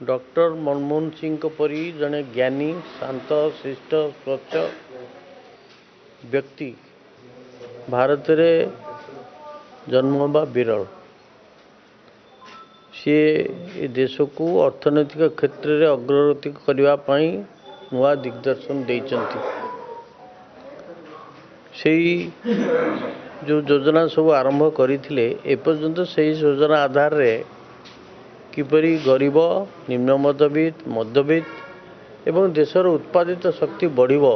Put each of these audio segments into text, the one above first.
Doctor Manmohan Singh परी जड़े ज्ञानी शांत शिष्ट स्वच्छ व्यक्ति भारत में जन्म बा विरल। सी देश को अर्थनैतिक क्षेत्र में अग्रगति करने नुआ दिग्दर्शन देइचंती। जो योजना सब आरंभ करथिले एपर्यंत से योजना आधार रे किपरि गरीब निम्न मध्यवित्त मध्यवित्त एवं देशर उत्पादित शक्ति बढ़िबो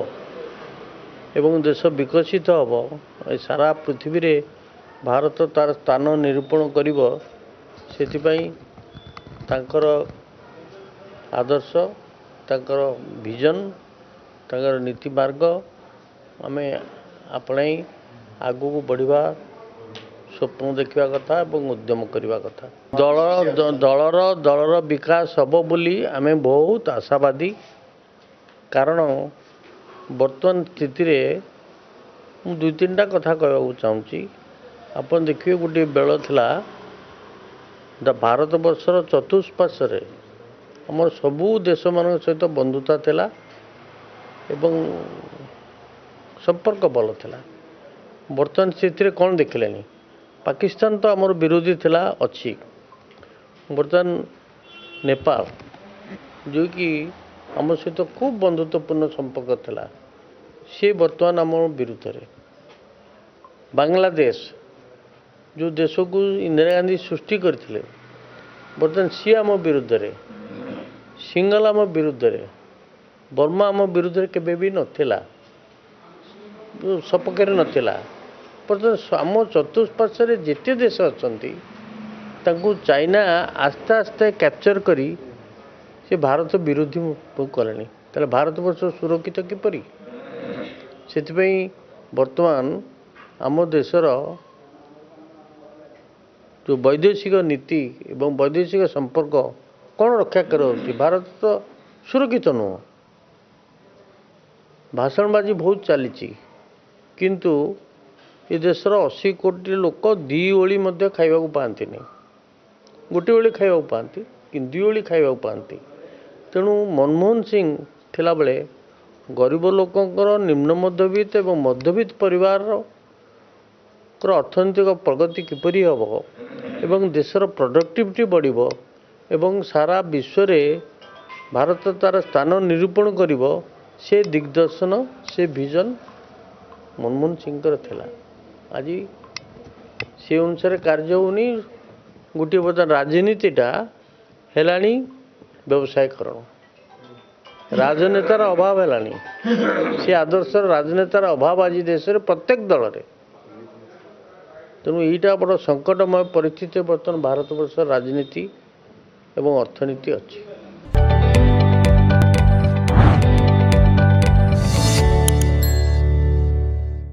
एवं देश विकसित हबो सारा पृथ्वी रे भारत तार स्थान निरूपण करिबो सेतिपई तांकर आदर्श तांकर विजन तांकर नीति मार्ग आमे अपनाई आगू बढ़िबा स्वप्न देखा कथा और उद्यम करने कथा। दलर विकास हम बोली आमे बहुत आशावादी कारण वर्तमान स्थिति रे दुई तीन टा कथा कहूँ चाहूँगी। आप देखिए गोटे बेल थिला भारत वर्षर चतुष्पार्श्व आम सबू देश मान सहित बंधुता थिला एवं संपर्क भल थिला। वर्तमान स्थिति रे कौन देखिलेनी पाकिस्तान तो आमर विरोधी थिला अच्छी। बर्तमान नेपाल जो कि आम सहित खूब बंधुत्वपूर्ण संपर्क थिला सी बर्तमान आम विरुद्ध रे। बांग्लादेश जो देश को इंदिरा गांधी सृष्टि करथिले बर्तमान सी आम विरुद्ध रे। सिंगल आम विरुद्ध रे। बर्मा आम विरुद्ध रे केबे भी नथिला सपक्षे नथिला। आम चतुष्पार्श्व जिते देश अच्छा चाइना आस्ते आस्ते कैप्चर करी से भारत विरोधी कले तेल भारत वर्ष सुरक्षित किपरि से वर्तमान आम देशर जो वैदेशिक नीति एवं वैदेशिक संपर्क कौन रक्षा कर भारत तो सुरक्षित नुह। भाषणबाजी बहुत चली किंतु ये देशर 80 कोटी लोक दी ओली खाइबा पाती नहीं गोटे ओली खाइबा पाती कि दी ओली खाइबा पाती। तेणु मनमोहन सिंह थिला बेले गरीब लोकंकर निम्न मध्यवित्त एवं मध्यवित्त परिवार अर्थनैतिक प्रगति किपरि हम एवं देशर प्रोडक्टिविटी बढ़िबो एवं सारा विश्व रे भारत तार स्थान निरूपण करिबो से दिग्दर्शन से विजन मनमोहन सिंह थिला। आज से अनुसार कार्य होनी गोटे बता राजनीतिटा हेलानी व्यवसायीकरण राजनेतार अभाव हेलानी से आदर्श राजनेतार अभाव आज देश में प्रत्येक दल में। तेणु यहीटा बड़ संकटमय परिस्थिति बर्तमान भारत वर्ष राजनीति एवं अर्थनीति अच्छी।